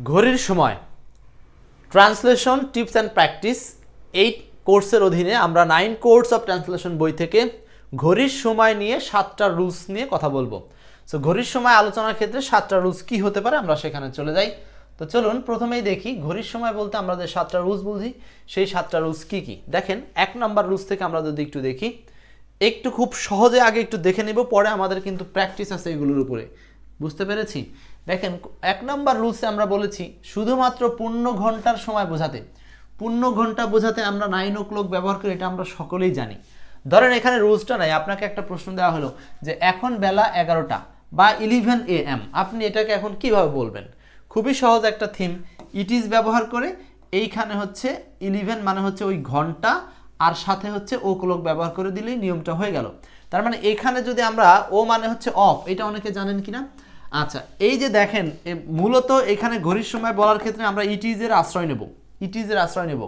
ঘড়ির সময় translation tips and practice এই কোর্সের অধীনে আমরা 9 কোর্স অফ ট্রান্সলেশন বই থেকে ঘড়ির সময় নিয়ে 7টা রুলস নিয়ে কথা বলবো। সো ঘড়ির সময় আলোচনার ক্ষেত্রে 7টা রুলস কি হতে পারে আমরা সেখানে চলে যাই। তো চলুন প্রথমেই দেখি ঘড়ির সময় বলতে আমরা যে 7টা রুলস বুঝি সেই 7টা রুলস কি কি। দেখেন 1 নাম্বার রুলস থেকে আমরা যদি একটু দেখি, একটু খুব সহজে আগে একটু দেখে নেব, পরে আমাদের কিন্তু প্র্যাকটিস আছে এগুলোর উপরে। বুঝতে পেরেছি? দেখেন 1 নাম্বার রুলসে আমরা বলেছি শুধুমাত্র পূর্ণ ঘন্টার সময় বোঝাতে, পূর্ণ ঘন্টা বোঝাতে আমরা 9 o'clock ব্যবহার করি, এটা আমরা সকলেই জানি। ধরেন এখানে রুলসটা নাই, আপনাকে একটা প্রশ্ন দেওয়া হলো যে এখন বেলা 11টা বা 11 AM, আপনি এটাকে এখন কিভাবে বলবেন? খুবই সহজ একটা থিম, ইট ইজ ব্যবহার করে এইখানে হচ্ছে 11 মানে হচ্ছে ওই ঘন্টা, আর সাথে হচ্ছে ও ক্লক ব্যবহার করে দিলেই নিয়মটা হয়ে গেল। তার মানে এখানে যদি আমরা ও মানে হচ্ছে অফ, এটা অনেকে জানেন কিনা। আচ্ছা, এই যে দেখেন মূলত এখানে ঘড়ির সময় বলার ক্ষেত্রে আমরা ইট ইজের আশ্রয় নেব, ইট ইজের আশ্রয় নেব।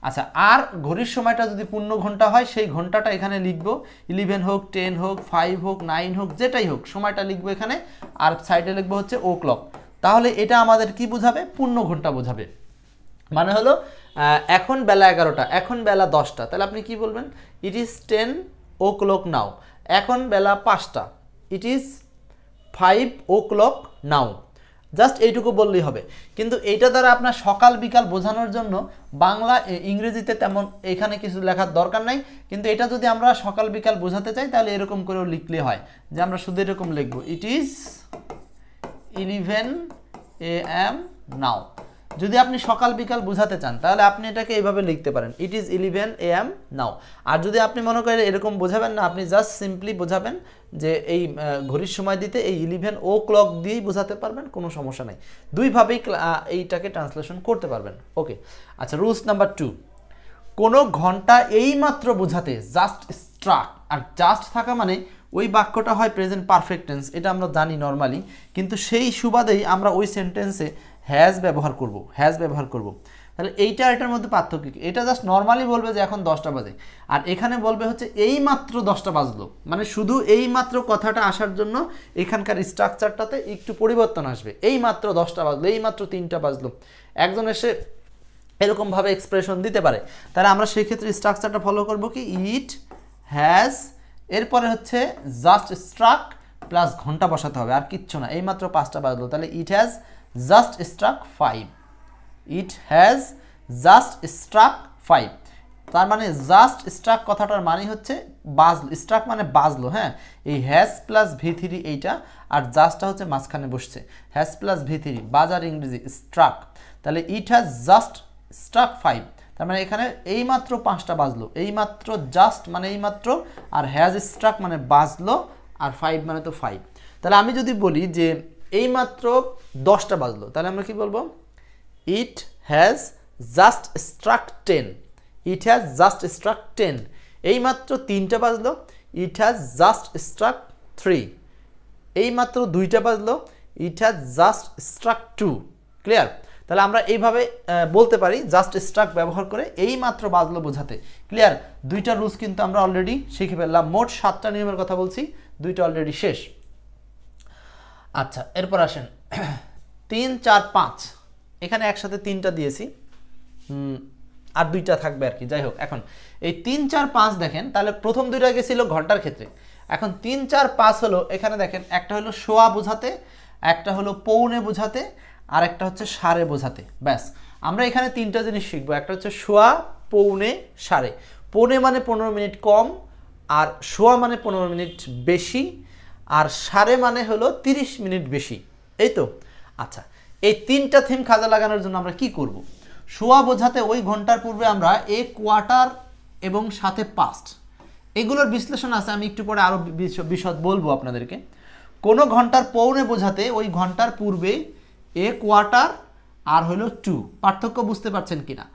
আচ্ছা, আর ঘড়ির সময়টা যদি পূর্ণ ঘন্টা হয় সেই ঘন্টাটা এখানে লিখবো, 11 হোক, 10 হোক, 5 হোক, 9 হোক, যেটাই হোক সময়টা লিখবো এখানে, আর সাইডে লিখবো হচ্ছে ও ক্লক। তাহলে এটা আমাদের কি বোঝাবে? পূর্ণ ঘন্টা বোঝাবে। মানে হলো এখন বেলা 11টা, এখন বেলা 10টা, তাহলে আপনি কি বলবেন? ইট ইজ 10 o'clock নাও। এখন বেলা 5টা, it is 5 o'clock now. Just এইটুকু বললেই হবে। কিন্তু এইটা দ্বারা আপনার সকাল বিকাল বোঝানোর জন্য বাংলা ইংরেজিতে তেমন এখানে কিছু লেখার দরকার নাই। কিন্তু এটা যদি আমরা সকাল বিকাল বোঝাতে চাই তাহলে এরকম করেও লিখলে হয়, যে আমরা শুধু এরকম লিখবো, ইট ইজ 11 AM নাও। যদি আপনি সকাল বিকাল বোঝাতে চান তাহলে আপনি এটাকে এইভাবে লিখতে পারেন, ইট ইজ 11 AM নাও। আর যদি আপনি মনে করেন এরকম বোঝাবেন না, আপনি জাস্ট সিম্পলি বোঝাবেন যে এই ঘড়ির সময় দিতে এই 11 o'clock দিয়েই বোঝাতে পারবেন, কোনো সমস্যা নেই। দুইভাবেই এইটাকে ট্রান্সলেশন করতে পারবেন। ওকে, আচ্ছা, রুলস নাম্বার 2, কোনো ঘন্টা এইমাত্র বোঝাতে জাস্ট স্ট্রাক, আর জাস্ট থাকা মানে ওই বাক্যটা হয় প্রেজেন্ট পারফেক্ট টেন্স, এটা আমরা জানি নর্মালি, কিন্তু সেই সুবাদেই আমরা ওই সেন্টেন্সে হ্যাজ ব্যবহার করব, হ্যাজ ব্যবহার করব। তাহলে এইটা এটার মধ্যে পার্থক্য কি? এটা জাস্ট নর্মালি বলবে যে এখন 10টা বাজে, আর এখানে বলবে হচ্ছে এই মাত্র 10টা বাজলো, মানে শুধু এই মাত্র কথাটা আসার জন্য এখানকার স্ট্রাকচারটাতে একটু পরিবর্তন আসবে। এই মাত্র 10টা বাজলো, এই মাত্র 3টা বাজলো, একজন এসে এরকমভাবে এক্সপ্রেশন দিতে পারে। তাহলে আমরা সেই ক্ষেত্রে স্ট্রাকচারটা ফলো করব কি, ইট হ্যাজ, এরপরে হচ্ছে জাস্ট স্ট্রাক প্লাস ঘন্টা বসাতে হবে, আর কিচ্ছু না। এই মাত্র 5টা বাজলো, তাহলে it has just struck 5, it has just struck 5। তার মানে জাস্ট স্ট্রাক কথাটার মানে হচ্ছে বাজলো, স্ট্রাক মানে বাজলো। হ্যাঁ, এই হ্যাজ প্লাস V3 এইটা, আর জাস্টটা হচ্ছে মাঝখানে বসছে, হ্যাজ প্লাস V3 বাজার ইংরেজি স্ট্রাক। তাহলে ইট হ্যাজ জাস্ট স্ট্রাক 5, তার মানে এখানে এইমাত্র 5টা বাজলো, এইমাত্র জাস্ট মানে এইমাত্র, আর হ্যাজ স্ট্রাক মানে বাজলো, আর 5 মানে তো 5। তাহলে আমি যদি বলি যে এইমাত্র 10টা বাজলো, তাহলে আমরা কি বলবো? It has just struck 10, it has just struck 10। এইমাত্র 3টা বাজলো, ইট হ্যাজ জাস্ট স্ট্রাক 3। এইমাত্র 2টা বাজলো, it has just struck 2। Clear? তাহলে আমরা এইভাবে বলতে পারি জাস্ট স্ট্রাক ব্যবহার করে এই মাত্র বাজলো বোঝাতে। ক্লিয়ার? 2টা রুলস কিন্তু আমরা অলরেডি শিখে ফেললাম। মোট 7টা নিয়মের কথা বলছি, 2টা অলরেডি শেষ। আচ্ছা, এরপর আসেন 3, 4, 5, এখানে একসাথে 3টা দিয়েছি, আর 2টা থাকবে আর কি। যাই হোক, এখন এই 3, 4, 5 দেখেন, তাহলে প্রথম 2টা গেছিল ঘন্টার ক্ষেত্রে, এখন 3, 4, 5 হলো এখানে দেখেন, একটা হলো সোয়া বোঝাতে, একটা হলো পৌনে বোঝাতে, আর একটা হচ্ছে সাড়ে বোঝাতে। ব্যাস, আমরা এখানে 3টা জিনিস শিখবো, একটা হচ্ছে সোয়া, পৌনে, সাড়ে। পৌনে মানে 15 মিনিট কম, আর সোয়া মানে 15 মিনিট বেশি, আর সাড়ে মানে হলো 30 মিনিট বেশি। এই তো। আচ্ছা, এই 3টা থিম কাজে লাগানোর জন্য আমরা কি করব? সোয়া বোঝাতে ওই ঘন্টার পূর্বে আমরা এ কোয়ার্টার এবং সাথে পাস্ট, এগুলোর বিশ্লেষণ আছে, আমি একটু পরে আরও বিশদ বলবো আপনাদেরকে। কোনো ঘন্টার পৌনে বোঝাতে ওই ঘন্টার পূর্বে এ কোয়ার্টার আর হলো 2, পার্থক্য বুঝতে পারছেন কিনা?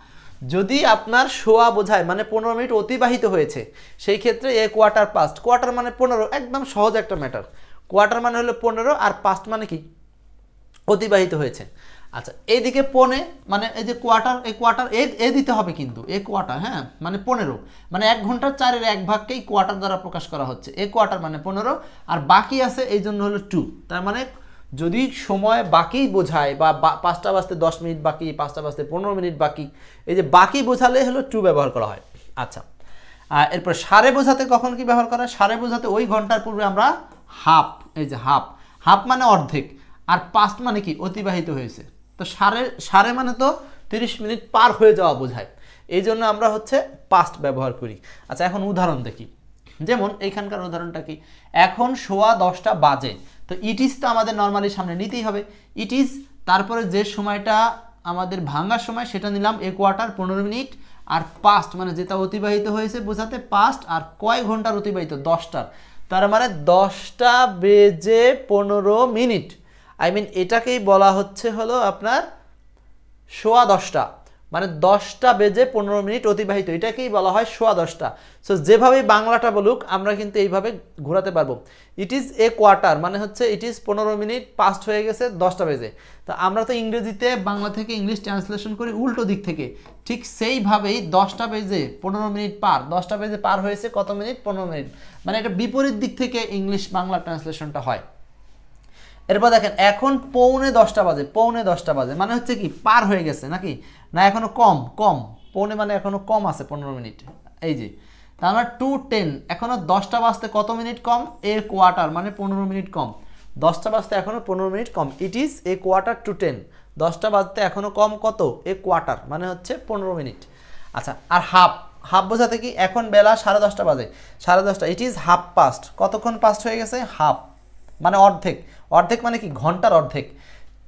যদি আপনার সোয়া বোঝায় মানে 15 মিনিট অতিবাহিত হয়েছে, সেই ক্ষেত্রে এ কোয়ার্টার পাস্ট, কোয়ার্টার মানে 15, একদম সহজ একটা ম্যাটার। কোয়ার্টার মানে হলো 15, আর পাস্ট মানে কি? অতিবাহিত হয়েছে। আচ্ছা, এইদিকে পৌনে মানে এই যে কোয়ার্টার, এই কোয়ার্টার এ দিতে হবে কিন্তু, এ কোয়ার্টার, হ্যাঁ, মানে 15, মানে 1 ঘন্টার 4-এর 1 ভাগকেই কোয়ার্টার দ্বারা প্রকাশ করা হচ্ছে। এ কোয়ার্টার মানে 15, আর বাকি আছে এই জন্য হলো 2, তার মানে যদি সময় বাকি বোঝায় বা 5টা বাজতে 10 মিনিট বাকি, 5টা বাজতে 15 মিনিট বাকি, এই যে বাকি বোঝালে হলো টু ব্যবহার করা হয়। আচ্ছা, এরপর সাড়ে বোঝাতে কখন কি ব্যবহার করা হয়? সাড়ে বোঝাতে ওই ঘন্টার পূর্বে আমরা হাফ, এই যে হাফ, হাফ মানে অর্ধেক, আর পাস্ট মানে কি অতিবাহিত হয়েছে। তো সাড়ে মানে তো 30 মিনিট পার হয়ে যাওয়া বোঝায়, এই জন্য আমরা হচ্ছে পাস্ট ব্যবহার করি। আচ্ছা, এখন উদাহরণ দেখি। যেমন এইখানকার উদাহরণটা কি, এখন 10:15 বাজে, তো ইট ইজ তো আমাদের নর্মালি সামনে নিতেই হবে, ইট ইজ, তারপরে যে সময়টা আমাদের ভাঙার সময় সেটা নিলাম এ কোয়ার্টার 15 মিনিট, আর পাস্ট মানে যেটা অতিবাহিত হয়েছে বোঝাতে পাস্ট, আর কয় ঘন্টার অতিবাহিত? 10টার, তার মানে 10টা বেজে 15 মিনিট, আই মিন এটাকেই বলা হচ্ছে হলো আপনার 10:15, মানে 10টা বেজে 15 মিনিট অতিবাহিত, এটাকেই বলা হয় 10:15। সো যেভাবে বাংলাটা বলুক আমরা কিন্তু এইভাবে ঘোরাতে পারবো। ইট ইজ এ কোয়ার্টার মানে হচ্ছে ইট ইজ 15 মিনিট পাস্ট হয়ে গেছে 10টা বেজে। তো আমরা তো ইংরেজিতে বাংলা থেকে ইংলিশ ট্রান্সলেশন করি উল্টো দিক থেকে, ঠিক সেইভাবেই 10টা বেজে 15 মিনিট পার, 10টা বেজে পার হয়েছে কত মিনিট? 15 মিনিট, মানে এটা বিপরীত দিক থেকে ইংলিশ বাংলা ট্রান্সলেশনটা হয়। এরপর দেখেন এখন 9:45 বাজে, 9:45 বাজে মানে হচ্ছে কি পার হয়ে গেছে নাকি না, এখনো কম, পৌনে মানে এখনো কম আছে 15 মিনিট, এই যে তার মানে 2:10, এখনো 10টা বাজতে কত মিনিট কম? এ কোয়ার্টার মানে 15 মিনিট কম, 10টা বাজতে এখনো 15 মিনিট কম, it is a quarter to 10, 10টা বাজতে এখনো কম কত? এ কোয়ার্টার মানে হচ্ছে 15 মিনিট। আচ্ছা, আর হাফ, হাফ বোঝাতে কি, এখন বেলা 10:30 বাজে, 10:30, ইট ইজ হাফ পাস্ট, কতক্ষণ পাস্ট হয়ে গেছে? হাফ মানে অর্ধেক, অর্ধেক মানে কি ঘন্টার অর্ধেক,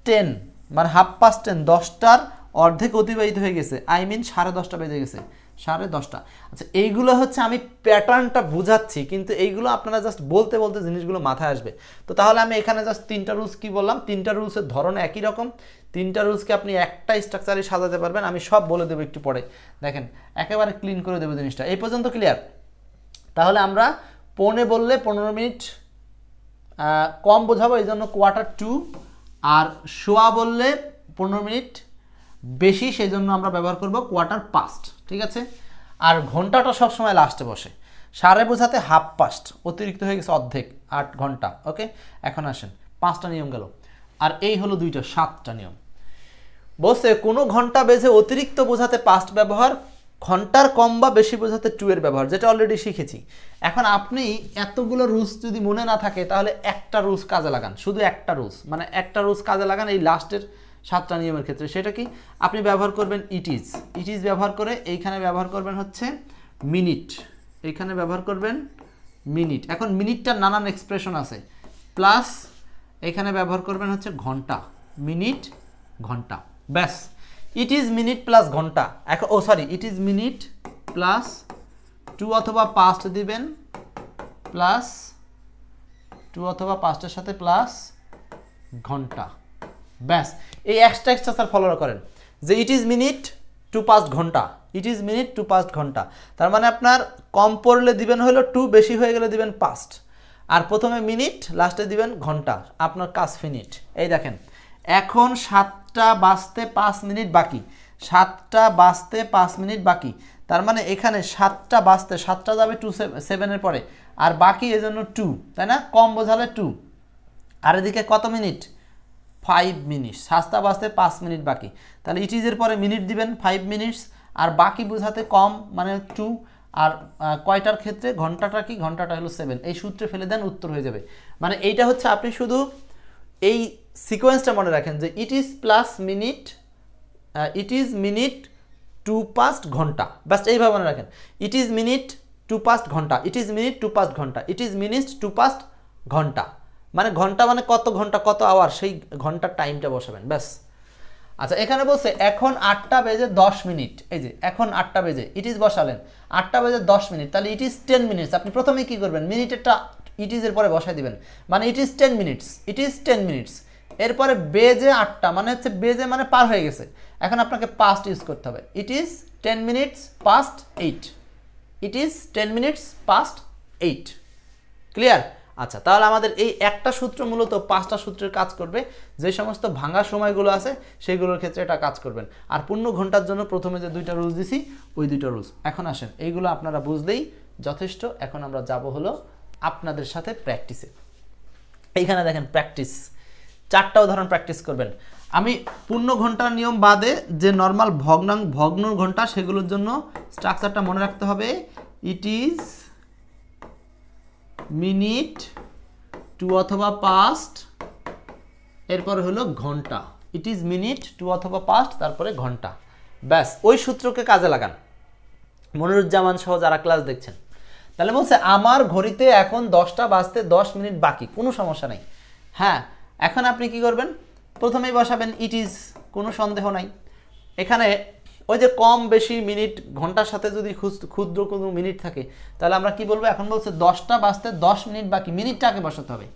10 মানে হাফ পাস্ট 10, 10টার অর্ধেক অতিবাহিত হয়ে গেছে, আই মিন 10:30 বেজে গেছে, 10:30। আচ্ছা, এইগুলো হচ্ছে আমি প্যাটার্নটা বুঝাচ্ছি, কিন্তু এইগুলো আপনারা জাস্ট বলতে বলতে জিনিসগুলো মাথায় আসবে। তো তাহলে আমি এখানে জাস্ট 3টা রুলস কি বললাম, 3টা রুলসের ধরন একই রকম, 3টা রুলসকে আপনি একটা স্ট্রাকচারে সাজাতে পারবেন, আমি সব বলে দেবো একটু পরে। দেখেন একেবারে ক্লিন করে দেবো জিনিসটা, এই পর্যন্ত ক্লিয়ার? তাহলে আমরা পৌনে বললে 15 মিনিট কম বোঝাবো, এই জন্য কোয়ার্টার টু, আর সোয়া বললে 15 মিনিট বেশি, সেই জন্য আমরা ব্যবহার করব কোয়ার্টার পাস্ট, ঠিক আছে? আর ঘন্টাটা সবসময় লাস্টে বসে, সাড়ে বোঝাতে হাফ পাস্ট, অতিরিক্ত হয়ে গেছে অর্ধেক, 8 ঘন্টা। ওকে, এখন আসেন 5টা নিয়ম গেল, আর এই হলো 2টা, 7টা নিয়ম। বলছে কোনো ঘন্টা বেজে অতিরিক্ত বোঝাতে পাস্ট ব্যবহার, ঘন্টার কম বা বেশি বোঝাতে টু এর ব্যবহার, যেটা অলরেডি শিখেছি। এখন আপনি এতগুলো রুলস যদি মনে না থাকে তাহলে একটা রুলস কাজে লাগান, শুধু একটা রুলস, মানে একটা রুলস কাজে লাগান এই লাস্টের 7টা নিয়মের ক্ষেত্রে। সেটা কি, আপনি ব্যবহার করবেন ইট ইজ, ইট ইজ ব্যবহার করে এইখানে ব্যবহার করবেন হচ্ছে মিনিট, এইখানে ব্যবহার করবেন মিনিট। এখন মিনিটটার নানান এক্সপ্রেশন আছে, প্লাস এখানে ব্যবহার করবেন হচ্ছে ঘন্টা, মিনিট ঘন্টা, ব্যাস। ইট ইজ মিনিট প্লাস ঘন্টা, এখন it is minute plus to অথবা পাস্ট দিবেন, প্লাস টু অথবা পাস্টের সাথে প্লাস ঘন্টা, ব্যাস। এই এক্সট্রা ফলো করেন যে it is minute to past ঘন্টা, it is minute to past ঘন্টা, তার মানে আপনার কম পড়লে দিবেন হলো টু, বেশি হয়ে গেলে দিবেন পাস্ট, আর প্রথমে মিনিট লাস্টে দিবেন ঘন্টা, আপনার কাজ ফিনিট। এই দেখেন এখন 7টা বাজতে 5 মিনিট বাকি, 7টা বাজতে 5 মিনিট বাকি, তার মানে এখানে 7টা বাজতে 7টা যাবে 7 এর পরে, আর বাকি এজন্য 2, তাই না? কম বোঝালে 2, আর এদিকে কত মিনিট? 5 মিনিট, 7টা বাজতে 5 মিনিট বাকি, তাহলে ইট ইজের পরে মিনিট দিবেন 5 মিনিটস, আর বাকি বোঝাতে কম মানে 2, আর কয়টার ক্ষেত্রে? ঘন্টাটা কি? ঘন্টাটা হলো 7, এই সূত্রে ফেলে দেন উত্তর হয়ে যাবে। মানে এইটা হচ্ছে, আপনি শুধু এই সিকোয়েন্সটা মনে রাখেন যে it is plus minute, it is minute to past ঘন্টা, বাস এইভাবে মনে রাখেন, it is minute to past ঘন্টা, it is minute to past ঘন্টা, it is minute to past ঘন্টা, মানে ঘন্টা মানে কত ঘন্টা, কত আওয়ার, সেই ঘন্টার টাইমটা বসাবেন, ব্যাস। আচ্ছা, এখানে বলছে এখন 8টা বেজে 10 মিনিট, এই যে এখন 8টা বেজে, ইট ইজ বসালেন 8টা বেজে 10 মিনিট, তাহলে ইট ইজ 10 মিনিটস, আপনি প্রথমে কি করবেন? মিনিটেরটা ইট ইজের পরে বসাই দিবেন, মানে ইট is 10 minutes, it is 10 minutes, এরপরে বেজে 8টা মানে হচ্ছে বেজে মানে পার হয়ে গেছে, এখন আপনাকে পাস্ট ইউজ করতে হবে, ইট is 10 minutes past 8, it is 10 minutes past 8, clear? আচ্ছা, তাহলে আমাদের এই একটা সূত্র মূলত 5টা সূত্রের কাজ করবে, যে সমস্ত ভাঙা সময়গুলো আছে সেগুলোর ক্ষেত্রে এটা কাজ করবেন। আর পূর্ণ ঘন্টার জন্য প্রথমে যে 2টা রুলস দিছি ওই 2টা রুলস। এখন আসেন, এইগুলো আপনারা বুঝলেই যথেষ্ট। এখন আমরা যাব হলো আপনাদের সাথে প্র্যাকটিসে। এইখানে দেখেন প্র্যাকটিস, চারটা উদাহরণ প্র্যাকটিস করবেন। আমি পূর্ণ ঘন্টার নিয়ম বাদে যে নর্মাল ভগ্ন ঘন্টা সেগুলোর জন্য স্ট্রাকচারটা মনে রাখতে হবে। ইট ইজ মিনিট, টু অথবা পাস্ট, এরপর হলো ঘন্টা। ইট ইজ মিনিট, টু অথবা পাস্ট, তারপরে ঘন্টা। ব্যাস, ওই সূত্রকে কাজে লাগান মনিরুজ্জামান সহ যারা ক্লাস দেখছেন। তাহলে বলছে আমার ঘড়িতে এখন 10টা বাজতে 10 মিনিট বাকি, কোনো সমস্যা নাই। হ্যাঁ, এখন আপনি কি করবেন, প্রথমেই বসাবেন ইট ইজ, কোনো সন্দেহ নাই। এখানে ওই যে কম বেশি মিনিট ঘন্টার সাথে যদি ক্ষুদ্র কোনো মিনিট থাকে তাহলে আমরা কি বলবো, এখন বলছে 10টা বাজতে 10 মিনিট বাকি, মিনিটটাকে বসাতে হবে।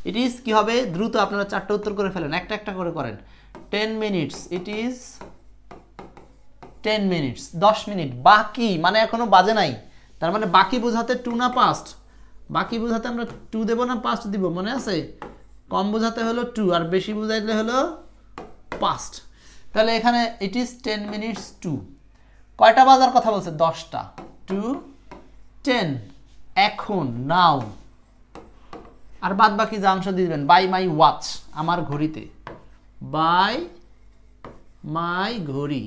ইট ইজ কি হবে, দ্রুত আপনারা চারটা উত্তর করে ফেলেন, একটা একটা করে করেন। 10 minutes, it is 10 minutes, 10 minute বাকি, মানে এখনো বাজে নাই, তার মানে বাকি বোঝাতে টু না পাস্ট, বাকি বোঝাতে আমরা টু দেবো না পাস্ট দিব, মনে আছে? কম বোঝাতে হলো টু আর বেশি বোঝাইলে হলো পাস্ট। তাহলে এখানে ইট ইজ 10 মিনিটস টু, কয়টা বাজার কথা বলছে, 10টা, টু 10, এখন, নাও। আর বাদ বাকি যে অংশ দিবেন, বাই মাই ওয়াচ, আমার ঘড়িতে, বাই মাই ঘড়ি,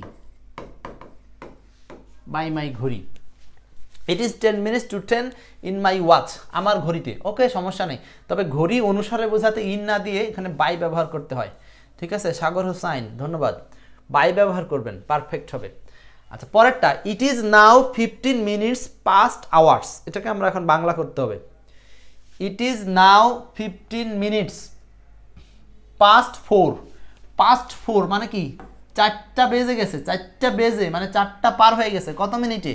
বাই মাই ঘড়ি। ইট is 10 minutes to 10 in my watch, আমার ঘড়িতে। ওকে, সমস্যা নেই, তবে ঘড়ি অনুসারে বোঝাতে ইন না দিয়ে এখানে বাই ব্যবহার করতে হয়। ঠিক আছে, সাগর হোসাইন ধন্যবাদ, বাই ব্যবহার করবেন, পারফেক্ট হবে। আচ্ছা, পরেরটা, it is now 15 minutes past hours, এটাকে আমরা এখন বাংলা করতে হবে। It is now 15 minutes past 4, past 4 মানে কি, 4টা বেজে গেছে, 4টা বেজে মানে 4টা পার হয়ে গেছে, কত মিনিটে,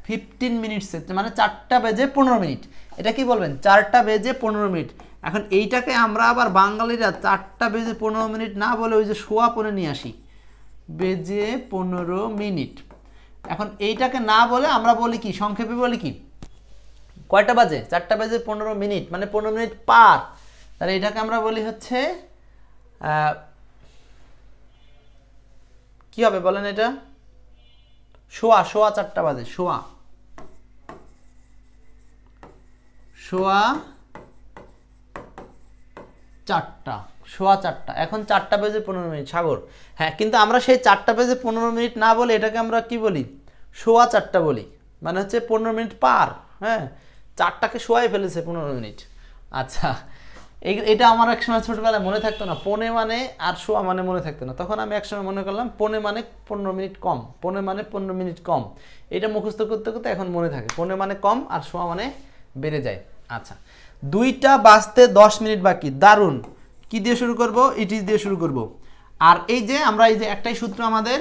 15 মিনিটসে, মানে 4টা বেজে 15 মিনিট। এটা কি বলবেন, 4টা বেজে 15 মিনিট। এখন এইটাকে আমরা আবার বাঙালিরা 4টা বেজে 15 মিনিট না বলে ওই যে সোয়া পরে নিয়ে আসি, বেজে 15 মিনিট। এখন এইটাকে না বলে আমরা বলি কি, সংক্ষেপে বলি কি, কয়টা বাজে, 4টা বেজে 15 মিনিট, মানে 15 মিনিট পার। তাহলে এটাকে আমরা বলি হচ্ছে কি হবে বলেন, এটা সোয়া, 4টা বাজে, সোয়া 4টা, সোয়া 4টা, এখন 4টা বেজে 15 মিনিট, সাগর। হ্যাঁ, কিন্তু আমরা সেই 4টা বেজে 15 মিনিট না বলে এটাকে আমরা কি বলি, সোয়া 4টা বলি, মানে হচ্ছে 15 মিনিট পার। হ্যাঁ, 4টাকে সোয়াই ফেলেছে 15 মিনিট। আচ্ছা, এটা আমার একসময় ছোটবেলায় মনে থাকতো না, পৌনে মানে আর সোয়া মানে মনে থাকতো না, তখন আমি একসময় মনে করলাম পৌনে মানে 15 মিনিট কম, পৌনে মানে 15 মিনিট কম। এটা মুখস্থ করতে করতে এখন মনে থাকে, পৌনে মানে কম আর সোয়া মানে বেড়ে যায়। আচ্ছা, 2টা বাজতে 10 মিনিট বাকি, দারুণ। কি দিয়ে শুরু করব, ইট ইজ দিয়ে শুরু করব। আর এই যে আমরা এই যে একটাই সূত্র আমাদের,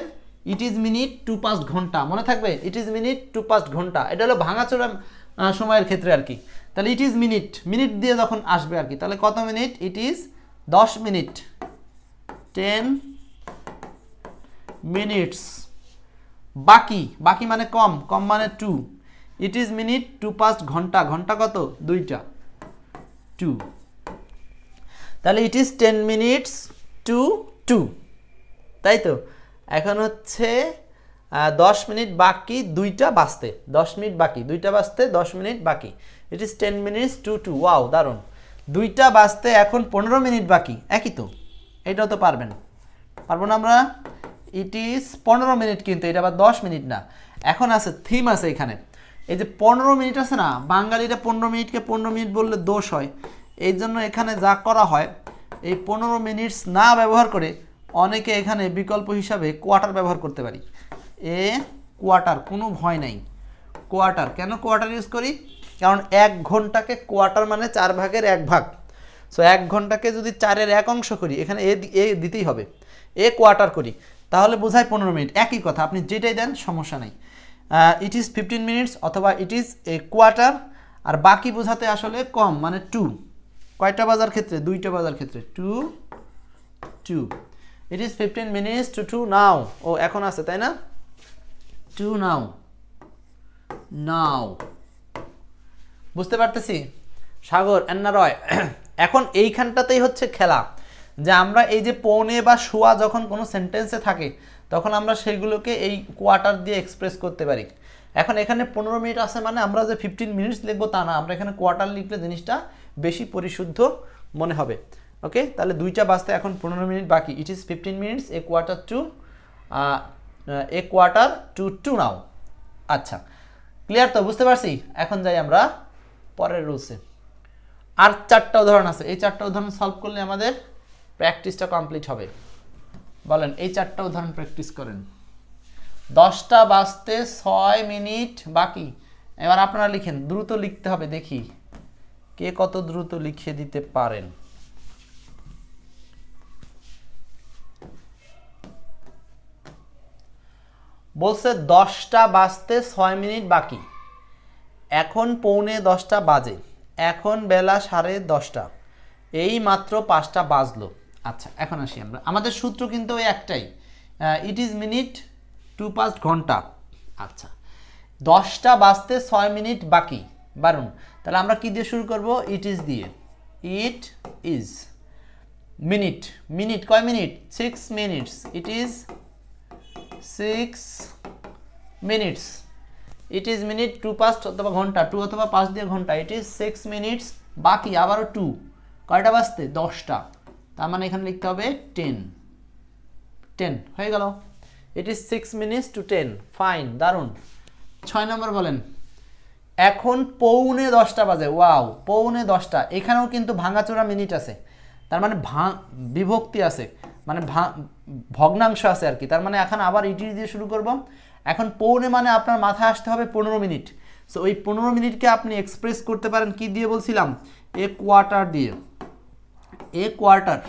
it is minute to past ঘন্টা, মনে থাকবে, it is minute to past ঘন্টা, এটা হলো ভাঙাচোরা সময়ের ক্ষেত্রে আর কি। তাহলে ইট ইজ মিনিট, মিনিট দিয়ে যখন আসবে আর কি, তাহলে কত minute, it is 10 minute, 10 minutes বাকি, বাকি মানে কম, কম মানে 2, it is minute to past ঘন্টা, ঘন্টা কত, 2টা, 2। তাহলে ইট ইজ 10 মিনিটস টু 2, তাই তো। এখন হচ্ছে 10 মিনিট বাকি 2টা বাজতে, 10 মিনিট বাকি 2টা বাজতে 10 মিনিট বাকি, it is 10 minutes to 2। Wow, দারুণ। 2টা বাজতে এখন 15 মিনিট বাকি, একই তো, এটাও তো পারবেন, পারবো না আমরা? ইট ইজ 15 মিনিট, কিন্তু এটা আবার 10 মিনিট না। এখন আছে থিম আছে এখানে, এই যে 15 মিনিট আছে না, বাঙালিরা 15 মিনিটকে 15 মিনিট বললে দোষ হয়, এই জন্য এখানে যা করা হয়, এই 15 মিনিটস না ব্যবহার করে অনেকে এখানে বিকল্প হিসাবে কোয়ার্টার ব্যবহার করতে পারি। কোয়ার্টার, কোনো ভয় নাই, কোয়ার্টার। কেন কোয়ার্টার ইউজ করি, কারণ 1 ঘন্টাকে কোয়ার্টার মানে 4 ভাগের 1 ভাগ। সো 1 ঘন্টাকে যদি 4-এর 1 অংশ করি, এখানে এ দিতেই হবে, কোয়ার্টার করি, তাহলে বোঝায় 15 মিনিট। একই কথা, আপনি যেটাই দেন সমস্যা নেই। ইট ইজ 15 মিনিটস অথবা ইট ইজ এ কোয়ার্টার, আর বাকি বোঝাতে আসলে কম মানে 2, কয়টা বাজার ক্ষেত্রে, 2টা বাজার ক্ষেত্রে, 2। ইট ইজ 15 মিনিটস টু 2 নাও। ও এখন আছে তাই না, 2 নাও, নাও, বুঝতে পারতেছি সাগর, এন্না রয়। এখন এইখানটাতেই হচ্ছে খেলা, যে আমরা এই যে পৌনে বা সোয়া যখন কোনো সেন্টেন্সে থাকে তখন আমরা সেইগুলোকে এই কোয়ার্টার দিয়ে এক্সপ্রেস করতে পারি। এখন এখানে 15 মিনিট আছে মানে আমরা যে 15 মিনিটস লিখবো তা না, আমরা এখানে কোয়ার্টার লিখলে জিনিসটা বেশি পরিশুদ্ধ মনে হবে। ওকে, তাহলে 2টা বাজতে এখন 15 মিনিট বাকি। It is 15 minutes a quarter to 2 now. আচ্ছা, ক্লিয়ার তো? বুঝতে পারছি। এখন যাই আমরা পরের রুলসে। আর 4টা উদাহরণ আছে, এই 4টা উদাহরণ সলভ করলে আমাদের প্র্যাকটিসটা কমপ্লিট হবে। বলেন, এই 4টা উদাহরণ প্র্যাকটিস করেন। 10টা বাজতে 6 মিনিট বাকি। এবার আপনারা লিখেন, দ্রুত লিখতে হবে, দেখি কে কত দ্রুত লিখে দিতে পারেন। বলছে 10টা বাজতে 6 মিনিট বাকি, এখন 9:45 বাজে, এখন বেলা 10:30, এই মাত্র 5টা বাজলো। আচ্ছা, এখন আসি আমরা, আমাদের সূত্র কিন্তু ওই একটাই, it is minute to past ঘন্টা। আচ্ছা, 10টা বাজতে 6 মিনিট বাকি, বারুন। তাহলে আমরা কি দিয়ে শুরু করব? ইট ইজ দিয়ে। ইট ইজ মিনিট, মিনিট কয় minute? 6 minutes. It is 6 minutes. It is minute to past অথবা ঘন্টা, 2 অথবা 5 দিয়ে ঘন্টা। ইট ইজ 6 মিনিটস বাকি, আবারও 2, কয়টা বাজতে? 10টা। তার মানে এখানে লিখতে হবে 10 হয়ে গেল। ইট ইজ 6 মিনিটস টু 10। ফাইন, দারুণ। 6 নম্বর বলেন, এখন 9:45 বাজে। ওয়াও, 9:45। এখানেও কিন্তু ভাঙাচোরা মিনিট আছে, তার মানে বিভক্তি আছে, মানে ভগ্নাংশ আছে আর কি। তার মানে এখন আবার ইটি দিয়ে শুরু করব। এখন 9:45 মানে আপনার মাথায় আসতে হবে 15 মিনিট। সো ওই 15 মিনিটকে আপনি এক্সপ্রেস করতে পারেন কি দিয়ে বলছিলাম? এ কোয়ার্টার দিয়ে। এ কোয়ার্টার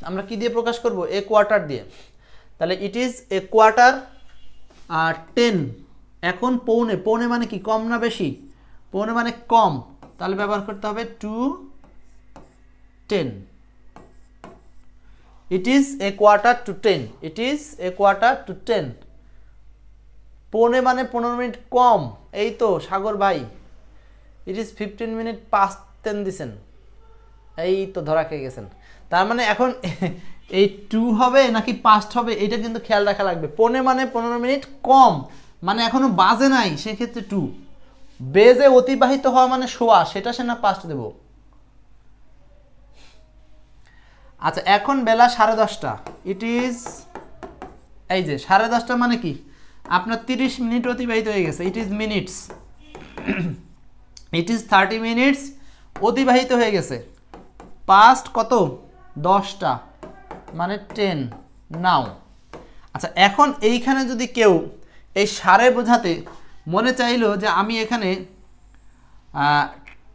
আমরা কি দিয়ে প্রকাশ করব? এ কোয়ার্টার দিয়ে। তাহলে ইট ইজ এ কোয়ার্টার 10। এখন 9:45 মানে কি, কম না বেশি? 9:45 মানে কম, তাহলে ব্যবহার করতে হবে 2:10। It is a quarter to 10। It is a quarter to 10। 9:45 মানে 15 মিনিট কম। এই তো সাগর ভাই, ইট ইজ 15 মিনিট পাস্ট 10 দিছেন, এই তো ধরা খেয়ে গেছেন। তার মানে এখন এই 2 হবে নাকি পাস্ট হবে এটা কিন্তু খেয়াল রাখা লাগবে। 9:45 মানে 15 মিনিট কম, মানে এখনো বাজে নাই, সেক্ষেত্রে 2। বেজে অতিবাহিত হওয়া মানে শোয়া, সেটা সে না পাস্ট দেব। আচ্ছা, এখন বেলা 10:30। ইট ইজ, এই যে 10:30 মানে কি, আপনার 30 মিনিট অতিবাহিত হয়ে গেছে। It is minutes. It is 30 minutes অতিবাহিত হয়ে গেছে। পাস্ট কত? 10টা, মানে 10 নাও। আচ্ছা, এখন এইখানে যদি কেউ এই সাড়ে বোঝাতে মনে চাইলো যে আমি এখানে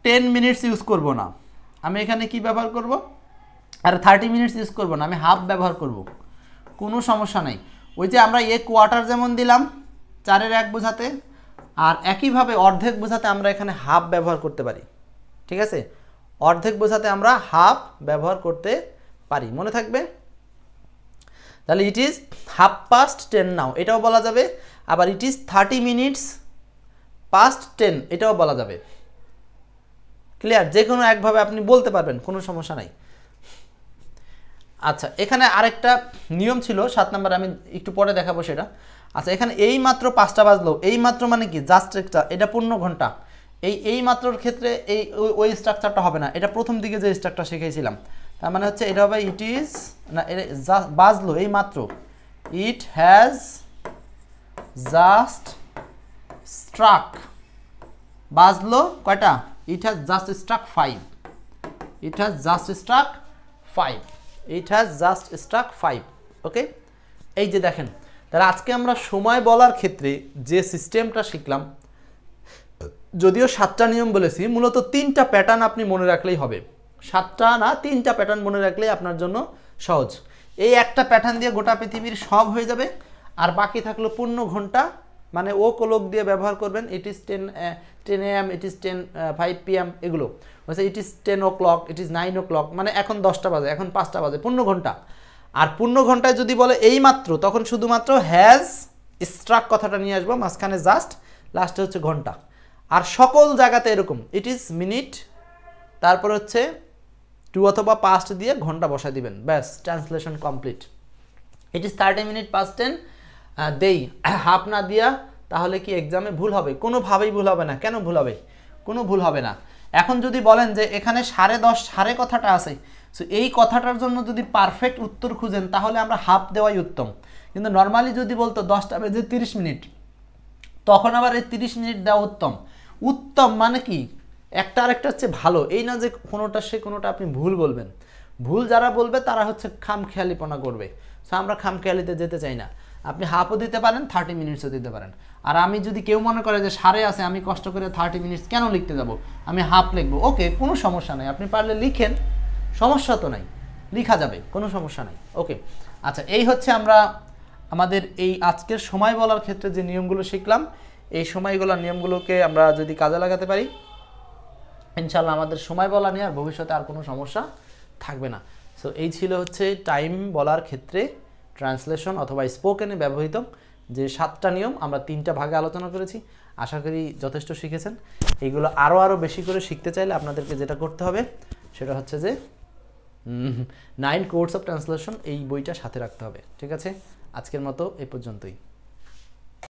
10 মিনিটস ইউজ করব না, আমি এখানে কি ব্যবহার করব? আর 30 মিনিটস ইউজ করব না, আমি হাফ ব্যবহার করব, কোনো সমস্যা নাই। ওই যে আমরা এ কোয়ার্টার যেমন দিলাম 4/1 বোঝাতে, আর একইভাবে অর্ধেক বোঝাতে আমরা এখানে হাফ ব্যবহার করতে পারি। ঠিক আছে, অর্ধেক বোঝাতে আমরা হাফ ব্যবহার করতে পারি, মনে থাকবে। তাহলে ইট ইজ 10:30 নাও, এটাও বলা যাবে। আবার ইট ইজ 30 মিনিটস পাস্ট 10, এটাও বলা যাবে। ক্লিয়ার? যে কোনো একভাবে আপনি বলতে পারবেন, কোনো সমস্যা নাই। আচ্ছা, এখানে আরেকটা নিয়ম ছিল 7 নম্বর, আমি একটু পরে দেখাবো সেটা। আচ্ছা, এখানে এই মাত্র 5টা বাজলো, এই মাত্র মানে কি, জাস্ট একটা, এটা পূর্ণ ঘন্টা। এই মাত্রর ক্ষেত্রে ওই স্ট্রাকচারটা হবে না, এটা প্রথম দিকে যে স্ট্রাকচার শিখেছিলাম। তার মানে হচ্ছে এটা হবে ইট ইজ, না বাজলো এই মাত্র, ইট হ্যাজ জাস্ট স্ট্রাক। বাজলো কয়টা? It has just struck 5। It has just struck 5। It has just struck 5। Okay, এই যে দেখেন, তাহলে আজকে আমরা সময় বলার ক্ষেত্রে যে সিস্টেমটা শিখলাম, যদিও 7টা নিয়ম বলেছি, মূলত 3টা প্যাটার্ন আপনি মনে রাখলেই হবে। 7টা না, 3টা প্যাটার্ন মনে রাখলেই আপনার জন্য সহজ। এই একটা প্যাটার্ন দিয়ে গোটা পৃথিবীর সব হয়ে যাবে। আর বাকি থাকলো পূর্ণ ঘন্টা, মানে ও কোলক দিয়ে ব্যবহার করবেন। ইট is 10 AM, it is 5 PM, এগুলো হচ্ছে ইট is 10 o'clock, it is 9 o'clock, মানে এখন 10টা বাজে, এখন 5টা বাজে, পূর্ণ ঘন্টা। আর পূর্ণ ঘন্টায় যদি বলে এই মাত্র, তখন শুধুমাত্র হ্যাজ স্ট্রাক কথাটা নিয়ে আসবো, মাঝখানে জাস্ট, লাস্টে হচ্ছে ঘন্টা। আর সকল জায়গাতে এরকম, ইট ইজ মিনিট, তারপর হচ্ছে 2 অথবা পাস্ট দিয়ে ঘন্টা বসায় দিবেন, ব্যাস, translation complete. It is 30 minute past 10 দেই, হাফ না দিয়া তাহলে কি এক্সামে ভুল হবে? কোনোভাবেই ভুল হবে না। কেন ভুল হবে? কোনো ভুল হবে না। এখন যদি বলেন যে এখানে 10:30 সাড়ে কথাটা আছে, সো এই কথাটার জন্য যদি পারফেক্ট উত্তর খুঁজেন তাহলে আমরা হাফ দেওয়াই উত্তম। কিন্তু নর্মালি যদি বলতো 10:30, তখন আবার এই 30 মিনিট দেওয়া উত্তম। উত্তম মানে কি, একটা আরেকটা হচ্ছে ভালো, এই না যে কোনোটা সে কোনোটা আপনি ভুল বলবেন। ভুল যারা বলবে তারা হচ্ছে খামখেয়ালিপনা করবে। সো আমরা খামখেয়ালিতে যেতে চাই না। আপনি হাফও দিতে পারেন, 30 মিনিটসও দিতে পারেন। আর আমি যদি কেউ মনে করে যে সাড়ে আছে, আমি কষ্ট করে 30 মিনিটস কেন লিখতে যাব, আমি হাফ লিখবো, ওকে, কোনো সমস্যা নাই, আপনি পারলে লিখেন, সমস্যা তো নাই, লিখা যাবে, কোনো সমস্যা নাই। ওকে, আচ্ছা, এই হচ্ছে আমরা আমাদের এই আজকের সময় বলার ক্ষেত্রে যে নিয়মগুলো শিখলাম, এই সময়গুলোর নিয়মগুলোকে আমরা যদি কাজে লাগাতে পারি, ইনশাআল্লাহ আমাদের সময় বলা নিয়ে আর ভবিষ্যতে আর কোনো সমস্যা থাকবে না। সো এই ছিল হচ্ছে টাইম বলার ক্ষেত্রে ট্রান্সলেশন অথবা স্পোকেনে ব্যবহৃত যে 7টা নিয়ম, আমরা 3টা ভাগে আলোচনা করেছি। আশা করি যথেষ্ট শিখেছেন। এইগুলো আরও বেশি করে শিখতে চাইলে আপনাদেরকে যেটা করতে হবে সেটা হচ্ছে যে 9 কোর্স অফ ট্রান্সলেশন এই বইটা সাথে রাখতে হবে। ঠিক আছে, আজকের মতো এই পর্যন্তই।